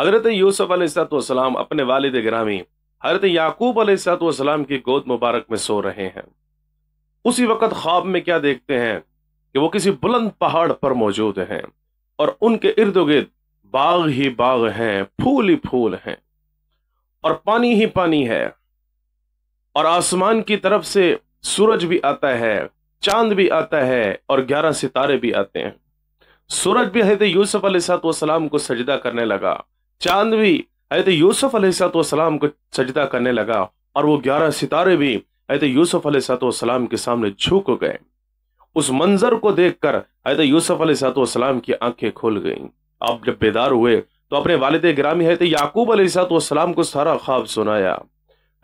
حضرت یوسف علیہ السلام اپنے والد گرامی حضرت یعقوب علیہ السلام کی گود مبارک میں سو رہے ہیں۔ اسی وقت خواب میں کیا دیکھتے ہیں کہ وہ کسی بلند پہاڑ پر موجود ہیں اور ان کے ارد گرد باغ ہی باغ ہیں، پھول ہی پھول ہیں اور پانی ہی پانی ہے، اور آسمان کی طرف سے سورج بھی آتا ہے، چاند بھی آتا ہے اور 11 ستارے بھی آتے ہیں۔ سورج بھی حضرت یوسف علیہ السلام کو سجدہ کرنے لگا، چاند بھی حضرت یوسف علیہ السلام کو سجدہ کرنے لگا، اور وہ 11 ستارے بھی حضرت یوسف علیہ السلام کے سامنے جھک گئے۔ اس منظر کو دیکھ کر حضرت یوسف علیہ السلام کی آنکھیں کھل گئیں۔ آپ جب بیدار ہوئے تو اپنے والد گرامی حضرت یعقوب علیہ السلام کو سارا خواب سنایا۔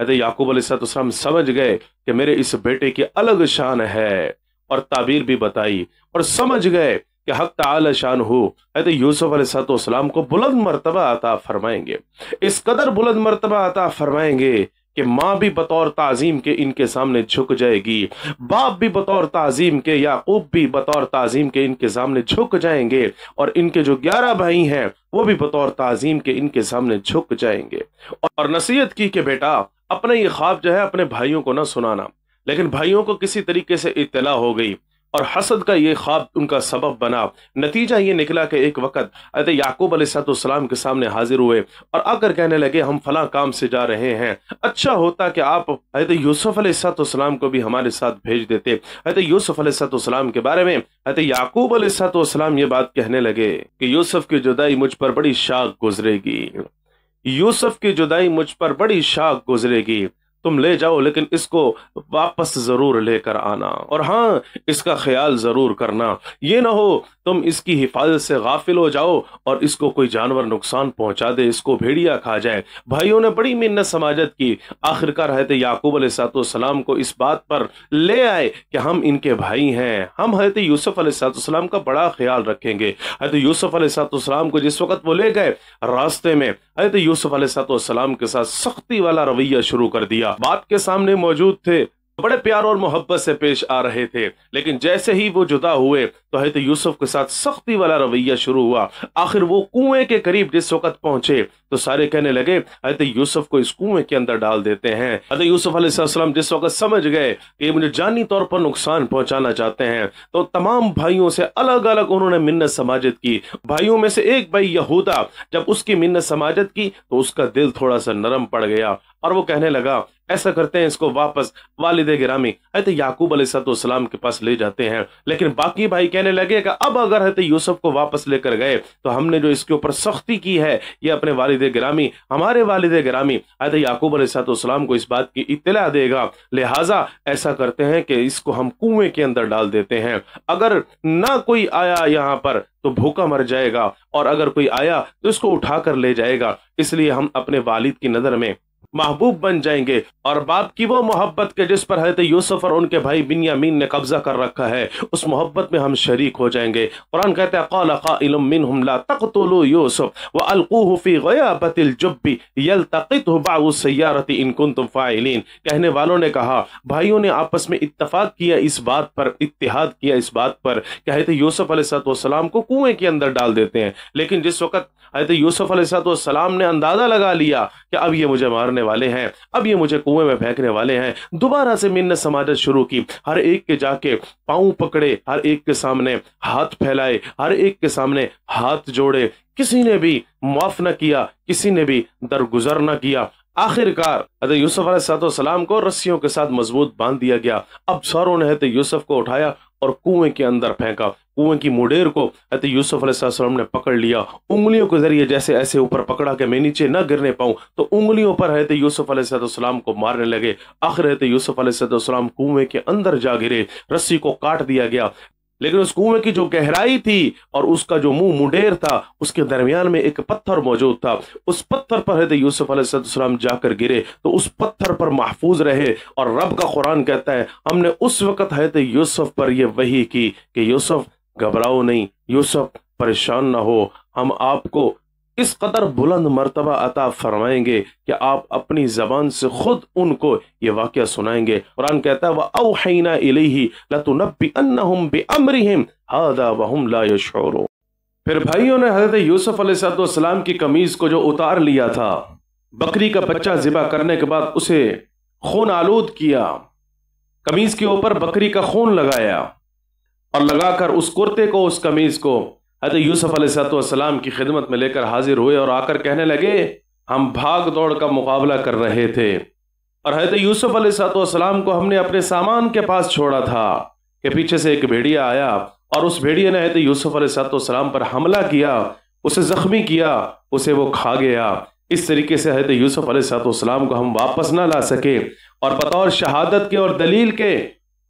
حضرت یعقوب علیہ السلام سمجھ گئے کہ میرے اس بیٹے کی الگ شان ہے، اور تعبیر بھی بتائی، اور سمجھ گئے کہ حق تعالی شان ہو حضرت یوسف علیہ السلام کو بلند مرتبہ عطا فرمائیں گے، اس قدر بلند مرتبہ عطا فرمائیں گے کہ ماں بھی بطور تعظیم کے ان کے سامنے جھک جائے گی، باپ بھی بطور تعظیم کے، یعقوب بھی بطور تعظیم کے ان کے سامنے جھک جائیں گے، اور ان کے جو 11 بھائی ہیں وہ بھی بطور تعظیم کے ان کے سامنے جھک جائیں گے۔ اور نصیحت کی کہ بیٹا اپنا یہ خواب جو ہے اپنے بھائیوں کو نہ سنانا، لیکن بھائیوں کو کسی طریقے سے اطلاع ہو گئی اور حسد کا یہ خواب ان کا سبب بنا۔ نتیجہ یہ نکلا کہ ایک وقت حضرت یعقوب علیہ السلام کے سامنے حاضر ہوئے اور آ کر کہنے لگے ہم فلاں کام سے جا رہے ہیں، اچھا ہوتا کہ آپ حضرت یوسف علیہ السلام کو بھی ہمارے ساتھ بھیج دیتے۔ حضرت یوسف علیہ السلام کے بارے میں حضرت یعقوب علیہ السلام یہ بات کہنے لگے کہ یوسف کی جدائی مجھ پر بڑی شاق گزرے گی، یوسف کی جدائی مجھ پر بڑی شاق گزرے گی، تم لے جاؤ لیکن اس کو واپس ضرور لے کر آنا، اور ہاں اس کا خیال ضرور کرنا، یہ نہ ہو تم اس کی حفاظت سے غافل ہو جاؤ اور اس کو کوئی جانور نقصان پہنچا دے، اس کو بھیڑیا کھا جائے۔ بھائیوں نے بڑی منت سماجت کی، آخرکار حضرت یعقوب علیہ السلام کو اس بات پر لے آئے کہ ہم ان کے بھائی ہیں، ہم حضرت یوسف علیہ السلام کا بڑا خیال رکھیں گے۔ حضرت یوسف علیہ السلام کو جس وقت وہ لے گئے، راستے میں حضرت یوسف علیہ السلام کے ساتھ سختی والا رویہ شروع کر دیا۔ باپ کے سامنے موجود تھے، بڑے پیار اور محبت سے پیش آ رہے تھے، لیکن جیسے ہی وہ جدا ہوئے تو حضرت یوسف کے ساتھ سختی والا رویہ شروع ہوا۔ آخر وہ کنویں کے قریب جس وقت پہنچے تو سارے کہنے لگے حضرت یوسف کو اس کنویں کے اندر ڈال دیتے ہیں۔ حضرت یوسف علیہ السلام جس وقت سمجھ گئے کہ یہ مجھے جانی طور پر نقصان پہنچانا چاہتے ہیں تو تمام بھائیوں سے الگ الگ انہوں نے منت سماجت کی۔ بھائیوں میں سے ایک بھائی یہودا جب اس کی منت سماجت کی تو اس کا دل تھوڑا سا نرم پڑ گیا اور وہ کہنے لگا ایسا کرتے ہیں اس کو واپس والد گرامی حضرت یعقوب علیہ السلام کے پاس لے جاتے ہیں۔ لیکن باقی بھائی کہنے لگے کہ اب اگر حضرت یوسف کو واپس لے کر گئے تو ہم نے جو اس کے اوپر سختی کی ہے یہ اپنے والد گرامی، ہمارے والد گرامی حضرت یعقوب علیہ السلام کو اس بات کی اطلاع دے گا، لہٰذا ایسا کرتے ہیں کہ اس کو ہم کنویں کے اندر ڈال دیتے ہیں، اگر نہ کوئی آیا یہاں پر تو بھوکا مر جائے گا، اور اگر کوئی آیا تو اس کو اٹھا کر لے جائے گا، اس لیے ہم اپنے والد کی نظر میں محبوب بن جائیں گے، اور باپ کی وہ محبت کے جس پر حضرت یوسف اور ان کے بھائی بنیامین نے قبضہ کر رکھا ہے اس محبت میں ہم شریک ہو جائیں گے۔ قرآن کہتا ہے قال قائل منهم لا تقتلوا يوسف والقوه في غيابة الجب يلتقطه بعض السيارة ان كنتم فاعلين۔ کہنے والوں نے کہا، بھائیوں نے آپس میں اتفاق کیا اس بات پر، اتحاد کیا اس بات پر کہ حضرت یوسف علیہ السلام کو کنویں کے اندر ڈال دیتے ہیں، لیکن جس وقت حضرت یوسف علیہ السلام نے اندازہ لگا لیا کہ اب یہ مجھے مارنے والے ہیں، اب یہ مجھے کنویں میں پھینکنے والے ہیں، دوبارہ سے منت سماجت شروع کی، ہر ایک کے جا کے پاؤں پکڑے، ہر ایک کے سامنے ہاتھ پھیلائے، ہر ایک کے سامنے ہاتھ جوڑے، کسی نے بھی معاف نہ کیا، کسی نے بھی درگزر نہ کیا۔ آخر کار حضرت یوسف علیہ السلام کو رسیوں کے ساتھ مضبوط باندھ دیا گیا۔ اب ساروں نے حضرت یوسف کو اٹھایا اور کنویں کے اندر پھینکا۔ کنویں کی مڈیر کو حضرت یوسف علیہ السلام نے پکڑ لیا، انگلیوں کے ذریعے جیسے ایسے اوپر پکڑا کہ میں نیچے نہ گرنے پاؤں، تو انگلیوں پر حضرت یوسف علیہ السلام کو مارنے لگے۔ آخر حضرت یوسف علیہ السلام کنویں کے اندر جا گرے، رسی کو کاٹ دیا گیا، لیکن اس کنویں کی جو گہرائی تھی اور اس کا جو منہ مڈیر تھا اس کے درمیان میں ایک پتھر موجود تھا، اس پتھر پر حضرت یوسف علیہ السلام جا کر گرے تو اس پتھر پر محفوظ رہے، اور رب کا قرآن کہتا ہے ہم نے اس وقت حضرت یوسف پر یہ وحی کی کہ یوسف گھبراؤ نہیں، یوسف پریشان نہ ہو، ہم آپ کو اس قدر بلند مرتبہ عطا فرمائیں گے کہ آپ اپنی زبان سے خود ان کو یہ واقعہ سنائیں گے۔ قرآن کہتا ہے وَأَوْحَيْنَا إِلَيْهِ لَتُنَبِّئَنَّهُمْ بِأَمْرِهِمْ هَذَا وَهُمْ لَا يَشْعُرُونَ۔ پھر بھائیوں نے حضرت یوسف علیہ السلام کی قمیض کو جو اتار لیا تھا، بکری کا بچہ ذبح کرنے کے بعد اسے خون آلود کیا، قمیض کے اوپر بکری کا خون لگایا اور لگا کر اس کرتے کو، اس قمیض کو حضرت یوسف علیہ السلام کی خدمت میں لے کر حاضر ہوئے اور آ کر کہنے لگے ہم بھاگ دوڑ کا مقابلہ کر رہے تھے اور حضرت یوسف علیہ السلام کو ہم نے اپنے سامان کے پاس چھوڑا تھا کہ پیچھے سے ایک بھیڑیا آیا اور اس بھیڑیے نے حضرت یوسف علیہ السلام پر حملہ کیا، اسے زخمی کیا، اسے وہ کھا گیا۔ اس طریقے سے حضرت یوسف علیہ السلام کو ہم واپس نہ لا سکے اور بطور شہادت کے اور دلیل کے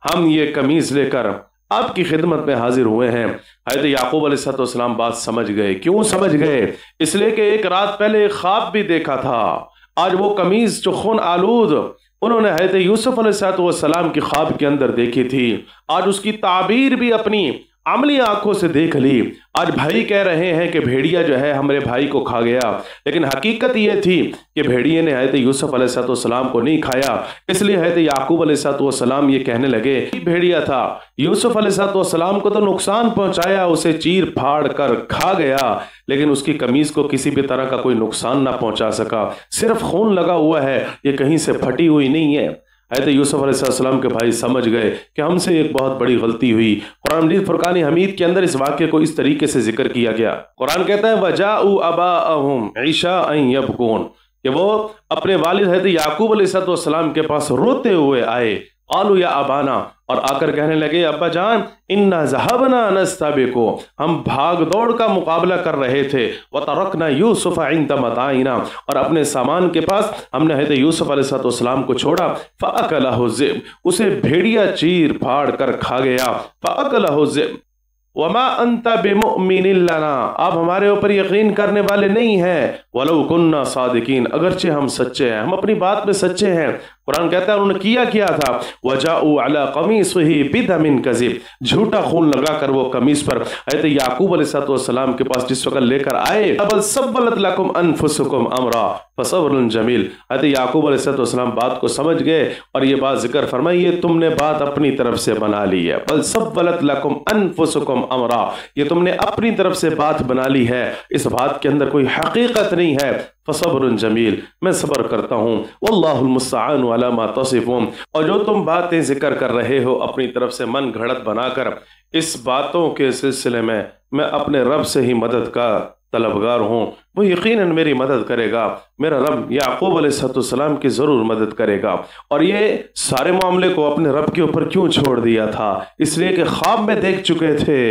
ہم یہ قمیض لے کر آپ کی خدمت میں حاضر ہوئے ہیں۔ حضرت یعقوب علیہ السلام بات سمجھ گئے۔ کیوں سمجھ گئے؟ اس لیے کہ ایک رات پہلے ایک خواب بھی دیکھا تھا، آج وہ قمیض جو خون آلود انہوں نے حضرت یوسف علیہ السلام کی خواب کے اندر دیکھی تھی، آج اس کی تعبیر بھی اپنی عملی آنکھوں سے دیکھ لی۔ آج بھائی کہہ رہے ہیں کہ بھیڑیا جو ہے ہمارے بھائی کو کھا گیا، لیکن حقیقت یہ تھی کہ بھیڑیے نے حضرت یوسف علیہ السلام کو نہیں کھایا۔ اس لیے حضرت یعقوب علیہ السلام یہ کہنے لگے بھیڑیا تھا، یوسف علیہ السلام کو تو نقصان پہنچایا، اسے چیر پھاڑ کر کھا گیا، لیکن اس کی قمیض کو کسی بھی طرح کا کوئی نقصان نہ پہنچا سکا، صرف خون لگا ہوا ہے، یہ کہیں سے پھٹی ہوئی نہیں ہے۔ حضرت یوسف علیہ السلام کے بھائی سمجھ گئے کہ ہم سے ایک بہت بڑی غلطی ہوئی۔ قرآن مجید فرقان حمید کے اندر اس واقعے کو اس طریقے سے ذکر کیا گیا۔ قرآن کہتا ہے وَجَاءُوا أَبَاءَهُمْ عِشَاءً يَبْكُونَ کہ وہ اپنے والد حضرت یعقوب علیہ السلام کے پاس روتے ہوئے آئے، قالوا یا ابانا، اور آ کر کہنے لگے ابا جان انا ذهبنا نستبق، ہم بھاگ دوڑ کا مقابلہ کر رہے تھے، وترکنا یوسف عند متاعنا، اور اپنے سامان کے پاس ہم نے حضرت یوسف علیہ السلام کو چھوڑا، فاکلہ الذئب، اسے بھیڑیا چیر پھاڑ کر کھا گیا، فاکلہ الذئب وما انت بمؤمن لنا، آپ ہمارے اوپر یقین کرنے والے نہیں ہیں، ولو کننا صادقین، اگرچہ ہم سچے ہیں، ہم اپنی بات میں سچے ہیں۔ قرآن کہتا ہے انہوں نے کیا تھا وجاءوا علی قمیصہ بدم کذب، جھوٹا خون لگا کر وہ قمیص پر حضرت یعقوب علیہ السلام کے پاس جس وقت لے کر آئے، بل سولت لکم انفسکم امرا فصبر جمیل، حضرت یعقوب علیہ السلام بات کو سمجھ گئے اور یہ بات ذکر فرمائی یہ تم نے بات اپنی طرف سے بنا لی ہے، بل سولت لکم انفسکم امرا، یہ تم نے اپنی طرف سے بات بنا لی ہے، اس بات کے اندر کوئی حقیقت نہیں ہے، فصبر جمیل، میں صبر کرتا ہوں، واللہ المستعان علی ما تصفون، اور جو تم باتیں ذکر کر رہے ہو اپنی طرف سے من گھڑت بنا کر، اس باتوں کے سلسلے میں اپنے رب سے ہی مدد کا طلبگار ہوں، وہ یقیناً میری مدد کرے گا، میرا رب یعقوب علیہ السلام کی ضرور مدد کرے گا۔ اور یہ سارے معاملے کو اپنے رب کے اوپر کیوں چھوڑ دیا تھا؟ اس لیے کہ خواب میں دیکھ چکے تھے،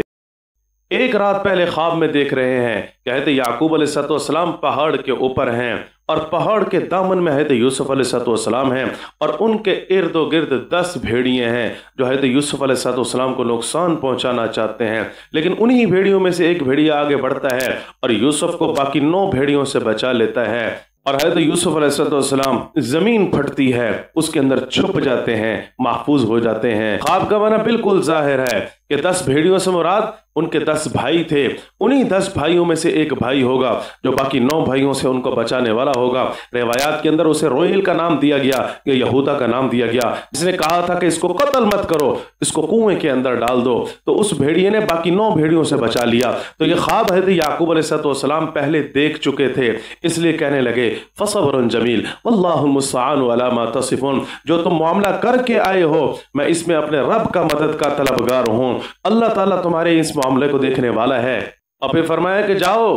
ایک رات پہلے خواب میں دیکھ رہے ہیں کہ حضرت یعقوب علیہ السلام پہاڑ کے اوپر ہیں اور پہاڑ کے دامن میں حضرت یوسف علیہ السلام ہیں اور ان کے ارد و گرد 10 بھیڑیے ہیں جو حضرت یوسف علیہ السلام کو نقصان پہنچانا چاہتے ہیں، لیکن انہی بھیڑیوں میں سے ایک بھیڑیا آگے بڑھتا ہے اور یوسف کو باقی 9 بھیڑیوں سے بچا لیتا ہے، اور حضرت یوسف علیہ السلام زمین پھٹتی ہے، اس کے اندر چھپ جاتے ہیں، محفوظ ہو جاتے ہیں۔ خواب کا معنی بالکل ظاہر ہے کہ 10 بھیڑیوں سے مراد ان کے 10 بھائی تھے، انہی 10 بھائیوں میں سے ایک بھائی ہوگا جو باقی 9 بھائیوں سے ان کو بچانے والا ہوگا۔ روایات کے اندر اسے رویل کا نام دیا گیا یا یہودا کا نام دیا گیا، جس نے کہا تھا کہ اس کو قتل مت کرو، اس کو کنویں کے اندر ڈال دو، تو اس بھیڑیے نے باقی 9 بھیڑیوں سے بچا لیا۔ تو یہ خواب حضرت یعقوب علیہ السلام پہلے دیکھ چکے تھے، اس لیے کہنے لگے فصبر جمیل واللہ المستعان علی ما تصفون، جو تم معاملہ کر کے آئے ہو میں اس میں اپنے رب کا مدد کا طلبگار ہوں، اللہ تعالیٰ تمہارے اس معاملے کو دیکھنے والا ہے۔ اور پھر فرمایا کہ جاؤ،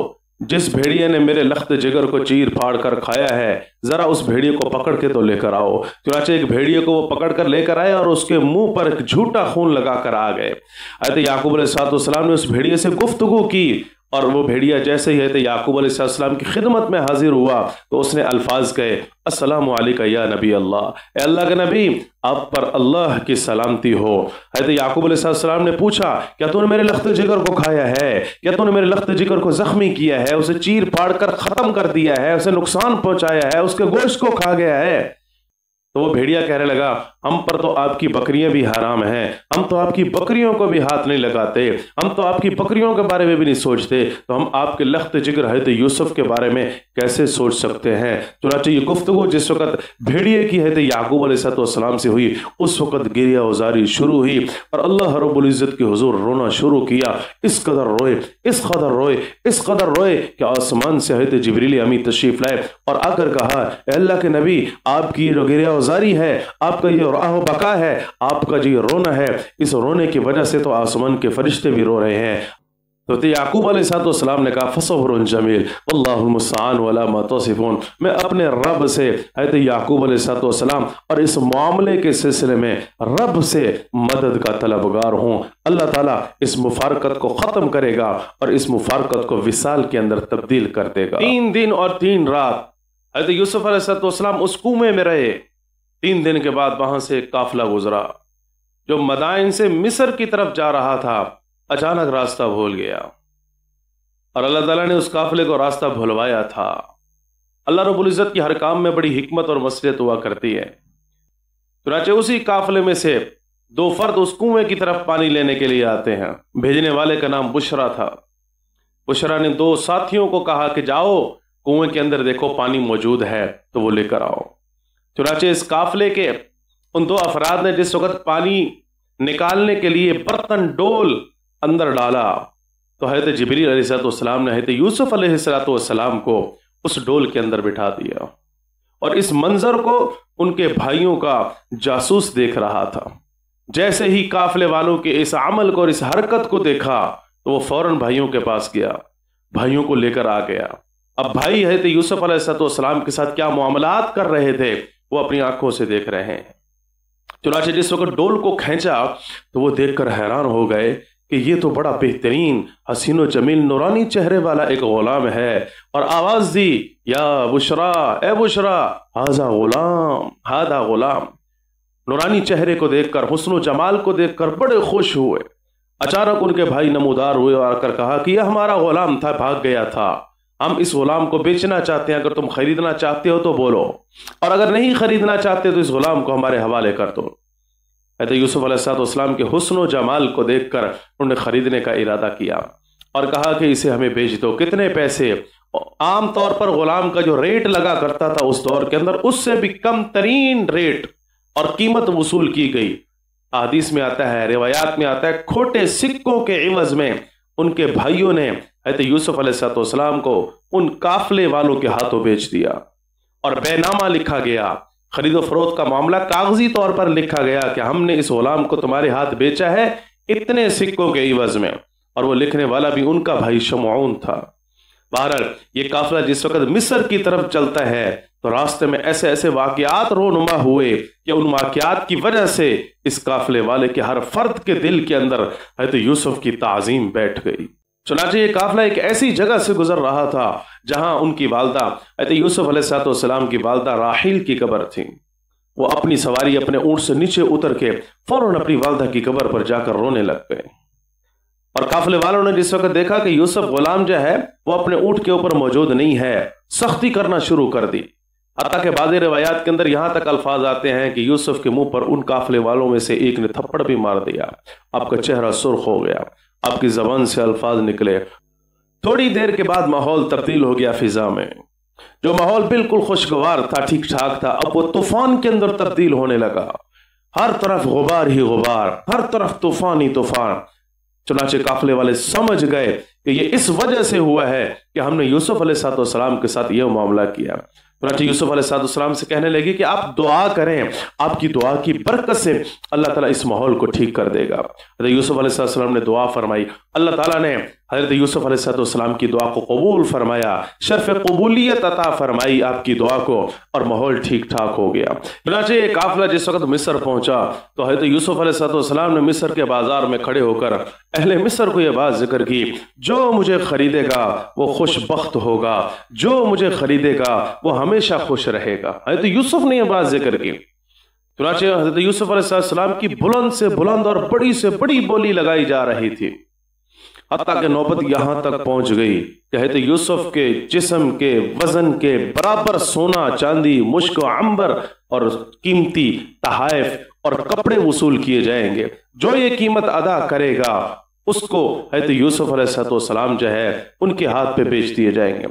جس بھیڑیے نے میرے لخت جگر کو چیر پھاڑ کر کھایا ہے ذرا اس بھیڑیے کو پکڑ کے تو لے کر آؤ۔ چنانچہ ایک بھیڑیے کو وہ پکڑ کر لے کر آئے اور اس کے منہ پر ایک جھوٹا خون لگا کر آ گئے۔ حضرت یعقوب علیہ السلام نے اس بھیڑیے سے گفتگو کی اور وہ بھیڑیا جیسے ہی حضرت یعقوب علیہ السلام کی خدمت میں حاضر ہوا تو اس نے الفاظ کہے السلام علیکہ یا نبی اللہ، اے اللہ کے نبی آپ پر اللہ کی سلامتی ہو۔ حضرت یعقوب علیہ السلام نے پوچھا کیا تو نے میرے لخت جگر کو کھایا ہے؟ کیا تو نے میرے لخت جگر کو زخمی کیا ہے، اسے چیر پھاڑ کر ختم کر دیا ہے، اسے نقصان پہنچایا ہے، اس کے گوشت کو کھا گیا ہے؟ تو وہ بھیڑیا کہنے لگا ہم پر تو آپ کی بکریاں بھی حرام ہیں، ہم تو آپ کی بکریوں کو بھی ہاتھ نہیں لگاتے، ہم تو آپ کی بکریوں کے بارے میں بھی نہیں سوچتے، تو ہم آپ کے لخت جگر حضرت یوسف کے بارے میں کیسے سوچ سکتے ہیں؟ چنانچہ یہ گفتگو جس وقت بھیڑیے کی حضرت یعقوب علیہ السلام سے ہوئی، اس وقت گریہ وزاری شروع ہوئی اور اللہ رب العزت کے حضور رونا شروع کیا۔ اس قدر روئے، اس قدر روئے، اس قدر روئے کہ آسمان سے حضرت جبریل امی تشریف لائے اور آ کر کہا اے اللہ کے نبی، آپ کی جو گریہ وزاری ہے، آپ کا یہ راہ و بقا ہے، آپ کا جو یہ رونا ہے، اس رونے کی وجہ سے تو آسمان کے فرشتے بھی رو رہے ہیں۔ تو یعقوب علیہ السلام نے کہا فصبر جمیل واللہ المستعان ولا ما تصفون، میں اپنے رب سے، حضرت یعقوب علیہ السلام، اور اس معاملے کے سلسلے میں رب سے مدد کا طلبگار ہوں۔ اللہ تعالیٰ اس مفارقت کو ختم کرے گا اور اس مفارقت کو وصال کے اندر تبدیل کر دے گا۔ 3 دن اور 3 رات حضرت یوسف علیہ السلام اس کنویں میں رہے۔ 3 دن کے بعد وہاں سے ایک قافلہ گزرا جو مدائن سے مصر کی طرف جا رہا تھا، اچانک راستہ بھول گیا اور اللہ تعالیٰ نے اس قافلے کو راستہ بھولوایا تھا۔ اللہ رب العزت کی ہر کام میں بڑی حکمت اور مصلحت ہوا کرتی ہے۔ چنانچہ اسی قافلے میں سے 2 فرد اس کنویں کی طرف پانی لینے کے لیے آتے ہیں۔ بھیجنے والے کا نام بشرا تھا۔ بشرا نے 2 ساتھیوں کو کہا کہ جاؤ کنویں کے اندر دیکھو پانی موجود ہے تو وہ لے کر آؤ۔ چنانچہ اس قافلے کے ان 2 افراد نے جس وقت پانی نکالنے کے لیے برتن ڈول اندر ڈالا تو حضرت جبریل علیہ السلام نے حضرت یوسف علیہ السلام کو اس ڈول کے اندر بٹھا دیا اور اس منظر کو ان کے بھائیوں کا جاسوس دیکھ رہا تھا۔ جیسے ہی قافلے والوں کے اس عمل کو اور اس حرکت کو دیکھا تو وہ فوراً بھائیوں کے پاس گیا، بھائیوں کو لے کر آ گیا۔ اب بھائی حضرت یوسف علیہ السلام کے ساتھ کیا معاملات کر رہے تھے وہ اپنی آنکھوں سے دیکھ رہے ہیں۔ چنانچہ جس وقت ڈول کو کھینچا تو وہ دیکھ کر حیران ہو گئے کہ یہ تو بڑا بہترین، حسین و جمیل، نورانی چہرے والا ایک غلام ہے، اور آواز دی یا بشرا، اے بشرا، ہذا غلام، ہذا غلام۔ نورانی چہرے کو دیکھ کر، حسن و جمال کو دیکھ کر بڑے خوش ہوئے۔ اچانک ان کے بھائی نمودار ہوئے اور آ کر کہا کہ یہ ہمارا غلام تھا، بھاگ گیا تھا، ہم اس غلام کو بیچنا چاہتے ہیں، اگر تم خریدنا چاہتے ہو تو بولو، اور اگر نہیں خریدنا چاہتے تو اس غلام کو ہمارے حوالے کر دو۔ حضرت یوسف علیہ السلام کے حسن و جمال کو دیکھ کر انہوں نے خریدنے کا ارادہ کیا اور کہا کہ اسے ہمیں بیچ دو۔ کتنے پیسے؟ عام طور پر غلام کا جو ریٹ لگا کرتا تھا اس دور کے اندر، اس سے بھی کم ترین ریٹ اور قیمت وصول کی گئی۔ حدیث میں آتا ہے، روایات میں آتا ہے، کھوٹے سکوں کے عوض میں ان کے بھائیوں نے حضرت یوسف علیہ السلام کو ان قافلے والوں کے ہاتھوں بیچ دیا اور بے نامہ لکھا گیا۔ خرید و فروخت کا معاملہ کاغذی طور پر لکھا گیا کہ ہم نے اس غلام کو تمہارے ہاتھ بیچا ہے اتنے سکوں کے عوض میں، اور وہ لکھنے والا بھی ان کا بھائی شمعون تھا۔ بہرحال یہ قافلہ جس وقت مصر کی طرف چلتا ہے تو راستے میں ایسے ایسے واقعات رونما ہوئے کہ ان واقعات کی وجہ سے اس قافلے والے کے ہر فرد کے دل کے اندر حضرت یوسف کی تعظیم بیٹھ گئی۔ چنانچہ یہ قافلہ ایک ایسی جگہ سے گزر رہا تھا جہاں ان کی والدہ حضرت یوسف علیہ السلام کی والدہ راحیل کی قبر تھی۔ وہ اپنی سواری اپنے اونٹ سے نیچے اتر کے فوراً اپنی والدہ کی قبر پر جا کر رونے لگ گئے، اور قافلے والوں نے جس وقت دیکھا کہ یوسف غلام جو ہے وہ اپنے اونٹ کے اوپر موجود نہیں ہے، سختی کرنا شروع کر دی، حتیٰ کہ بعض روایات کے اندر یہاں تک الفاظ آتے ہیں کہ یوسف کے منہ پر ان قافلے والوں میں سے ایک نے تھپڑ بھی مار دیا۔ آپ کا چہرہ سرخ ہو گیا، آپ کی زبان سے الفاظ نکلے۔ تھوڑی دیر کے بعد ماحول تبدیل ہو گیا فضا میں۔ جو ماحول بالکل خوشگوار تھا، ٹھیک ٹھاک تھا، اب وہ طوفان کے اندر تبدیل ہونے لگا۔ ہر طرف غبار ہی غبار، ہر طرف طوفان ہی طوفان۔ چنانچہ قافلے والے سمجھ گئے کہ یہ اس وجہ سے ہوا ہے کہ ہم نے یوسف علیہ السلام کے ساتھ یہ معاملہ کیا۔ چنانچہ یوسف علیہ السلام سے کہنے لگے کہ آپ دعا کریں، آپ کی دعا کی برکت سے اللہ تعالیٰ اس ماحول کو ٹھیک کر دے گا۔ حضرت یوسف علیہ السلام نے دعا فرمائی، اللہ تعالیٰ نے حضرت یوسف علیہ السلام کی دعا کو قبول فرمایا، شرف قبولیت عطا فرمائی آپ کی دعا کو، اور ماحول ٹھیک ٹھاک ہو گیا۔ چنانچہ یہ قافلہ جس وقت مصر پہنچا تو حضرت یوسف علیہ السلام نے مصر کے بازار میں کھڑے ہو کر اہل مصر کو یہ بات ذکر کی، جو مجھے خریدے گا وہ خوش بخت ہوگا، جو مجھے خریدے گا وہ ہمیشہ خوش رہے گا۔ حضرت یوسف نے یہ بات ذکر کی۔ چنانچہ حضرت یوسف علیہ السلام کی بلند سے بلند اور بڑی سے بڑی بولی لگائی جا رہی تھی، حتیٰ کہ نوبت یہاں تک پہنچ گئی کہ حضرت یوسف کے جسم کے وزن کے برابر سونا چاندی مشک و عنبر اور قیمتی تحائف اور کپڑے وصول کیے جائیں گے. جو یہ قیمت ادا کرے گا اس کو حضرت یوسف علیہ السلام جو ہے ان کے ہاتھ پہ بیچ دیے جائیں گے.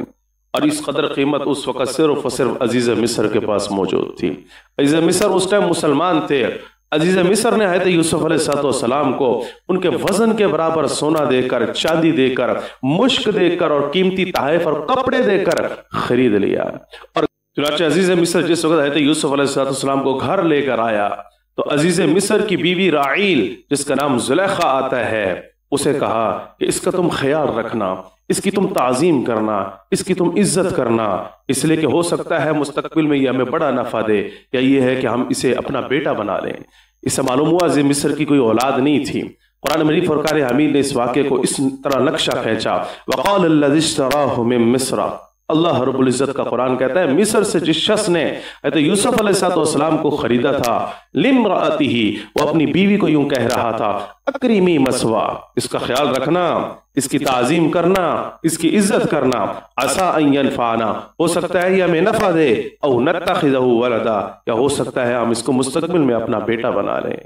اور اس قدر قیمت اس وقت صرف اور صرف عزیز مصر کے پاس موجود تھی. عزیز مصر اس ٹائم مسلمان تھے. عزیز مصر نے حضرت یوسف علیہ السلام کو ان کے وزن کے برابر سونا دے کر، چاندی دے کر، مشک دے کر اور قیمتی تحائف اور کپڑے دے کر خرید لیا. اور چنانچہ عزیز مصر جس وقت حضرت یوسف علیہ السلام کو گھر لے کر آیا تو عزیز مصر کی بیوی راعیل جس کا نام زلیخا آتا ہے اسے کہا کہ اس کا تم خیال رکھنا، اس کی تم تعظیم کرنا، اس کی تم عزت کرنا، اس لیے کہ ہو سکتا ہے مستقبل میں یہ ہمیں بڑا نفع دے، یا یہ ہے کہ ہم اسے اپنا بیٹا بنا لیں. اس سے معلوم ہوا عزیز مصر کی کوئی اولاد نہیں تھی. قرآن مجید فرقان حمید نے اس واقعے کو اس طرح نقشہ کھینچا. وقال الذی اشتراه من مصر، اللہ رب العزت کا قرآن کہتا ہے مصر سے جس شخص نے حضرت یوسف علیہ السلام کو خریدا تھا، لامرأتہ، وہ اپنی بیوی کو یوں کہہ رہا تھا اکریمی مثوا، اس کا خیال رکھنا، اس کی تعظیم کرنا، اس کی عزت کرنا، عسیٰ ان ینفعنا، ہو سکتا ہے یہ ہمیں نفع دے، او نتخذہ ولدا، یا ہو سکتا ہے ہم اس کو مستقبل میں اپنا بیٹا بنا لیں.